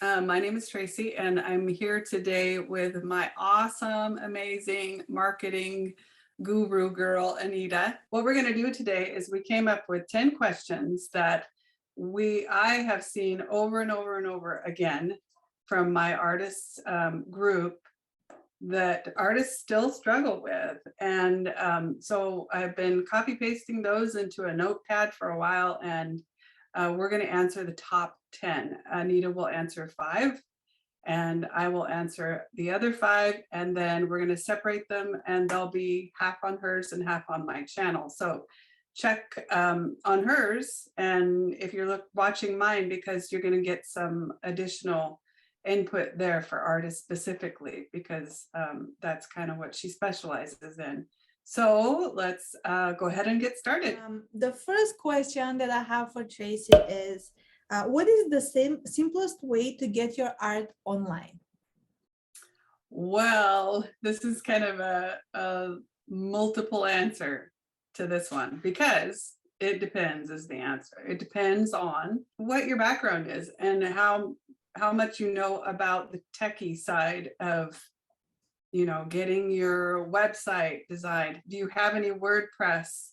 My name is Tracy, and I'm here today with my awesome, amazing marketing guru girl, Anita. What we're going to do today is we came up with 10 questions that I have seen over and over and over again from my artists group that artists still struggle with. And so I've been copy pasting those into a notepad for a while, and we're going to answer the top 10. Anita will answer 5, and I will answer the other 5, and then we're going to separate them, and they'll be half on hers and half on my channel. So check on hers, and if you're watching mine, because you're going to get some additional input there for artists specifically, because that's kind of what she specializes in. So let's go ahead and get started. The first question that I have for Tracy is, what is the simplest way to get your art online? Well, this is kind of a multiple answer to this one, because it depends is the answer. It depends on what your background is and how much you know about the techie side of, getting your website designed. Do you have any WordPress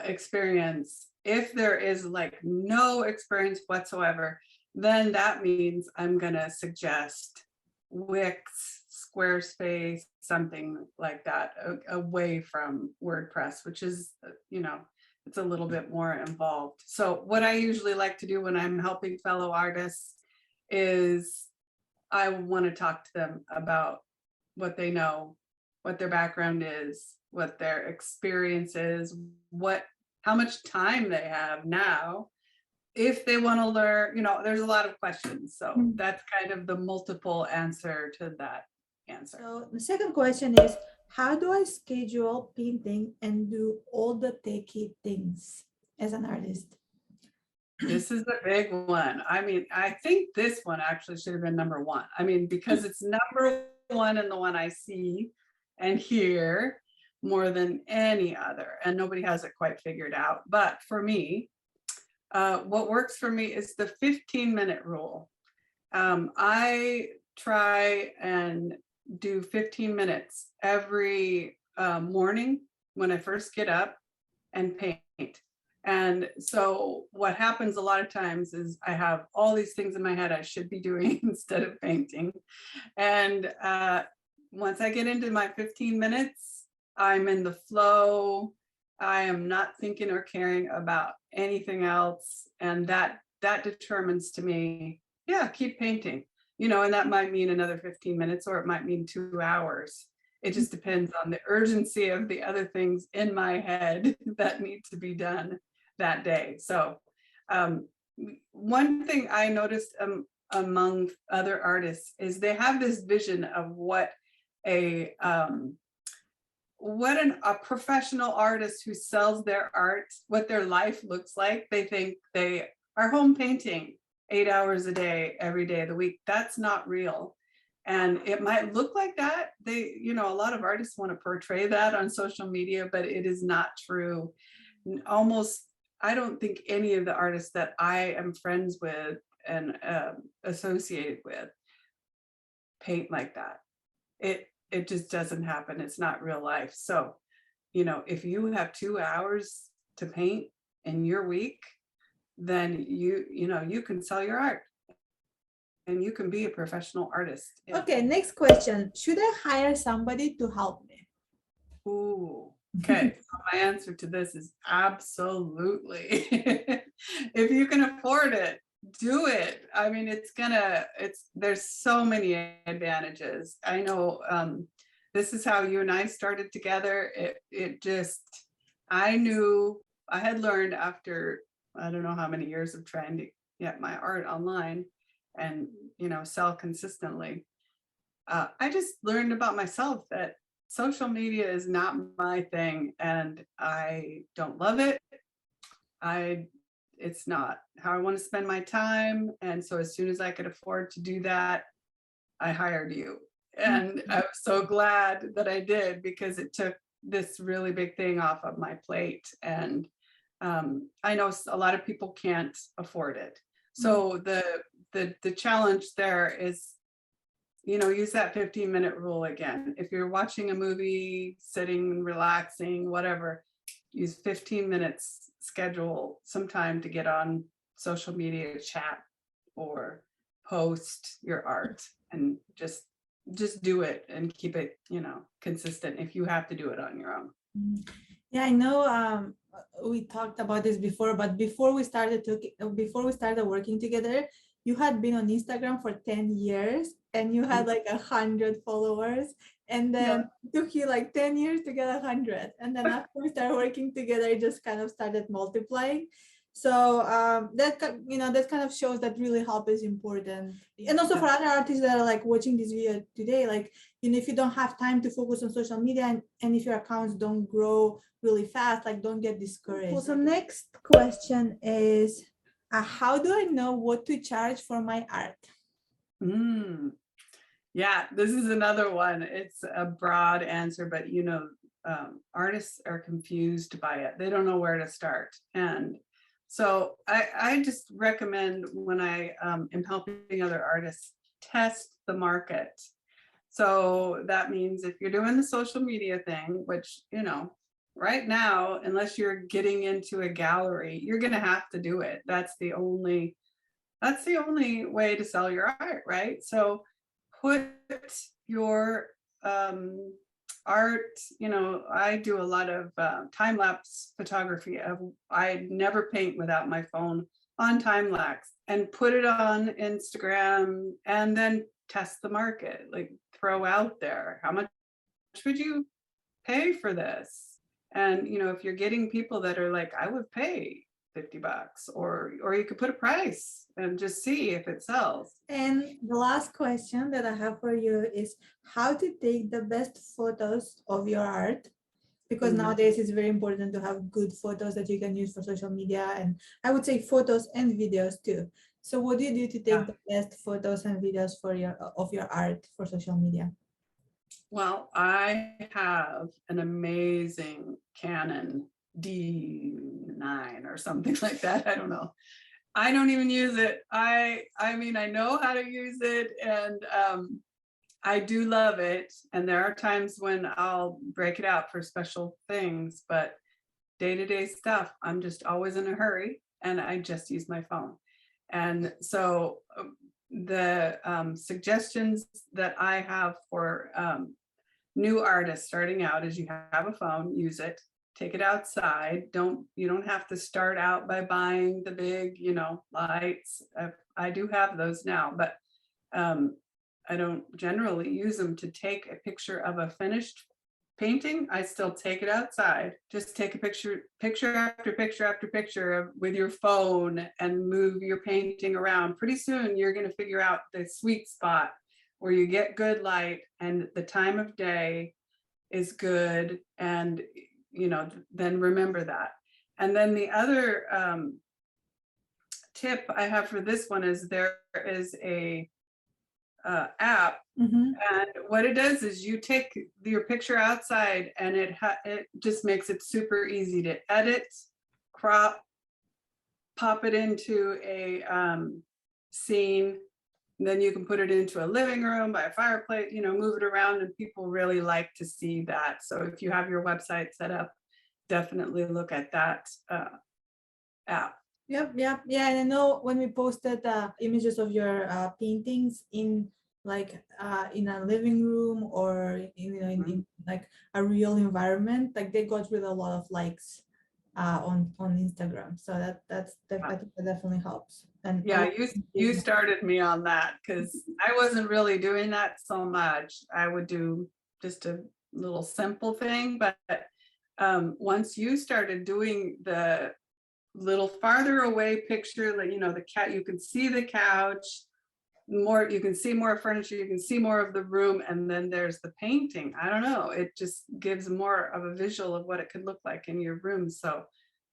experience? If there is like no experience whatsoever, then that means I'm gonna suggest Wix, Squarespace, something like that, away from WordPress, which is, it's a little bit more involved. So what I usually like to do when I'm helping fellow artists is I want to talk to them about what they know, what their background is, what their experience is, how much time they have now, if they want to learn, there's a lot of questions. So that's kind of the multiple answer to that answer. So the second question is, how do I schedule painting and do all the techie things as an artist? This is a big one. I mean, I think this one actually should have been number 1. I mean, because it's number 1 and the one I see and hear more than any other, and nobody has it quite figured out. But for me, what works for me is the 15-minute rule. I try and do 15 minutes every morning when I first get up and paint. And so what happens a lot of times is I have all these things in my head I should be doing instead of painting. And once I get into my 15 minutes, I'm in the flow. I am not thinking or caring about anything else. And that determines to me, yeah, keep painting, and that might mean another 15 minutes, or it might mean 2 hours. It just depends on the urgency of the other things in my head that need to be done that day. So one thing I noticed among other artists is they have this vision of what a professional artist who sells their art, what their life looks like. They think they are home painting 8 hours a day, every day of the week. That's not real. And it might look like that. A lot of artists want to portray that on social media, but it is not true. I don't think any of the artists that I am friends with and associated with paint like that. It just doesn't happen. It's not real life. So, if you have 2 hours to paint in your week, then you can sell your art and you can be a professional artist. Okay, next question. Should I hire somebody to help me? Ooh, okay. So my answer to this is absolutely. If you can afford it, do it. I mean, there's so many advantages. I know this is how you and I started together. I had learned after, I don't know how many years of trying to get my art online and, sell consistently. I just learned about myself that social media is not my thing, and I don't love it. It's not how I want to spend my time. And so as soon as I could afford to do that, I hired you. And I was so glad that I did, because it took this really big thing off of my plate. And I know a lot of people can't afford it. So the the challenge there is, use that 15-minute rule again. If you're watching a movie, sitting, relaxing, whatever, use 15 minutes, schedule some time to get on social media, chat, or post your art, and just do it and keep it, consistent if you have to do it on your own. Yeah, I know we talked about this before, but before we started working together, you had been on Instagram for 10 years and you had like 100 followers. And then it took you like 10 years to get 100. And then after we started working together, it just kind of started multiplying. So that kind of shows that really help is important. And also for other artists that are like watching this video today, like, if you don't have time to focus on social media and if your accounts don't grow really fast, like, don't get discouraged. Well, so next question is, how do I know what to charge for my art? Yeah, this is another one. It's a broad answer, but artists are confused by it. They don't know where to start. And so I just recommend, when I am helping other artists, test the market. So that means if you're doing the social media thing, which, right now, unless you're getting into a gallery, you're going to have to do it. That's the only way to sell your art, right? So put your art, I do a lot of time-lapse photography. I never paint without my phone on time-lapse, and put it on Instagram, and then test the market, like throw out there, how much would you pay for this? And if you're getting people that are like, I would pay $50, or you could put a price and just see if it sells. And the last question that I have for you is how to take the best photos of your art, because nowadays it's very important to have good photos that you can use for social media, and I would say photos and videos too. So what do you do to take the best photos and videos of your art for social media? Well, I have an amazing Canon D9 or something like that. I don't know. I don't even use it. I mean, I know how to use it, and I do love it. And there are times when I'll break it out for special things, but day-to-day stuff, I'm just always in a hurry, and I just use my phone. And so the suggestions that I have for new artists starting out is, you have a phone, use it, take it outside. You don't have to start out by buying the big, lights. I do have those now, but I don't generally use them to take a picture of a finished painting. I still take it outside. Just take a picture after picture after picture with your phone, and move your painting around. Pretty soon you're going to figure out the sweet spot where you get good light and the time of day is good, and then remember that. And then the other tip I have for this one is, there is a app, and what it does is, you take your picture outside, and it just makes it super easy to edit, crop, pop it into a scene. Then you can put it into a living room by a fireplace, move it around, and people really like to see that. So if you have your website set up, definitely look at that app. Yep. And I know when we posted images of your paintings in in a living room, or in like a real environment, like they got really a lot of likes on Instagram. So that definitely helps. And yeah, you started me on that, because I wasn't really doing that so much. I would do just a little simple thing, but once you started doing the little farther away picture, like the cat, you can see the couch more, you can see more furniture, you can see more of the room, and then there's the painting. I don't know, it just gives more of a visual of what it could look like in your room. So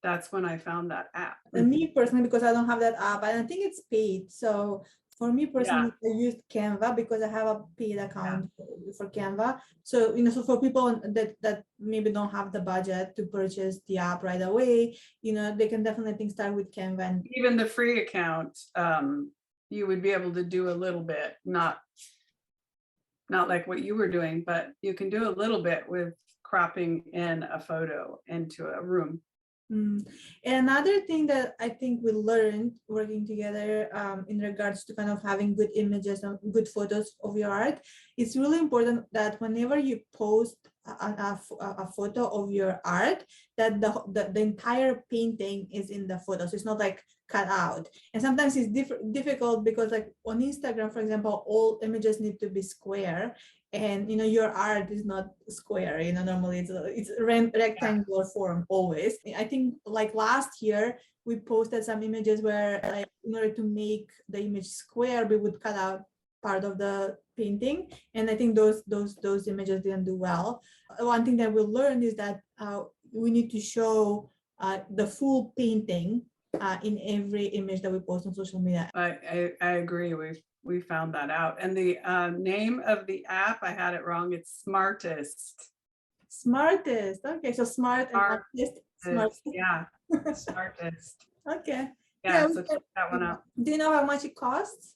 that's when I found that app. And me personally, because I don't have that app, and I think it's paid. So for me personally, I used Canva because I have a paid account for Canva. So so for people that maybe don't have the budget to purchase the app right away, they can definitely start with Canva. And even the free account you would be able to do a little bit, not like what you were doing, but you can do a little bit with cropping in a photo into a room. Mm. And another thing that I think we learned working together in regards to kind of having good images and good photos of your art, it's really important that whenever you post a photo of your art, that the entire painting is in the photo. So it's not like cut out. And sometimes it's difficult because like on Instagram, for example, all images need to be square. And your art is not square, normally it's rectangular form always. I think like last year we posted some images where like in order to make the image square we would cut out part of the painting, and I think those images didn't do well. One thing that we learned is that we need to show the full painting in every image that we post on social media. I agree. We found that out. And the name of the app, I had it wrong. It's Smartest. Smartest. Okay, so smart and artist. Smart. Yeah, Smartest. Okay. Yeah, so check that one out. Do you know how much it costs?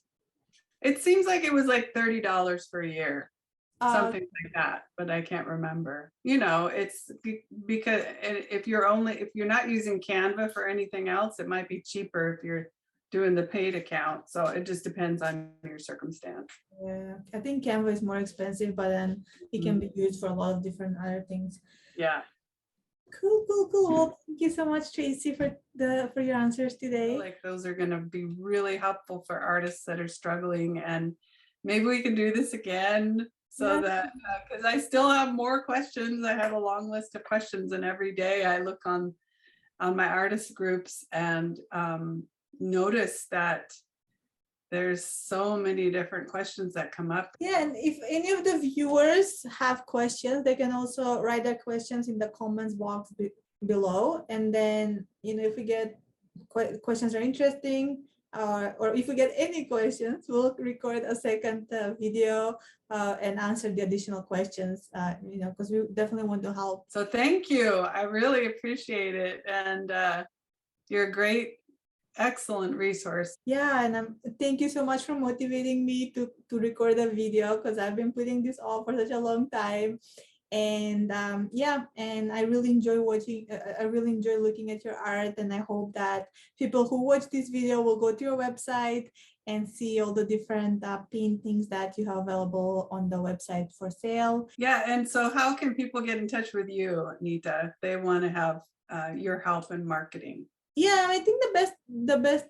It seems like it was like $30 for a year, something like that, but I can't remember. It's because if you're not using Canva for anything else, it might be cheaper if you're doing the paid account. So it just depends on your circumstance. Yeah, I think Canva is more expensive, but then it can be used for a lot of different other things. Yeah. Cool. Well, thank you so much, Tracy, for your answers today. Like those are going to be really helpful for artists that are struggling, and maybe we can do this again so that because I still have more questions. I have a long list of questions, and every day I look on my artist groups and notice that there's so many different questions that come up. Yeah, and if any of the viewers have questions, they can also write their questions in the comments box below. And then, if we get questions are interesting, or if we get any questions, we'll record a second video and answer the additional questions, because we definitely want to help. So thank you. I really appreciate it. And you're a great, excellent resource. Yeah, and thank you so much for motivating me to record a video, because I've been putting this off for such a long time. And and I really enjoy watching. I really enjoy looking at your art, and I hope that people who watch this video will go to your website and see all the different paintings that you have available on the website for sale. Yeah, and so how can people get in touch with you, Nita, if they want to have your help in marketing? Yeah, I think the best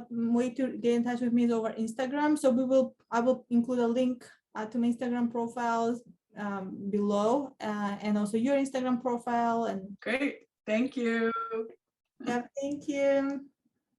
way to get in touch with me is over Instagram. So I will include a link to my Instagram profiles below, and also your Instagram profile. And great, thank you. Yeah, thank you.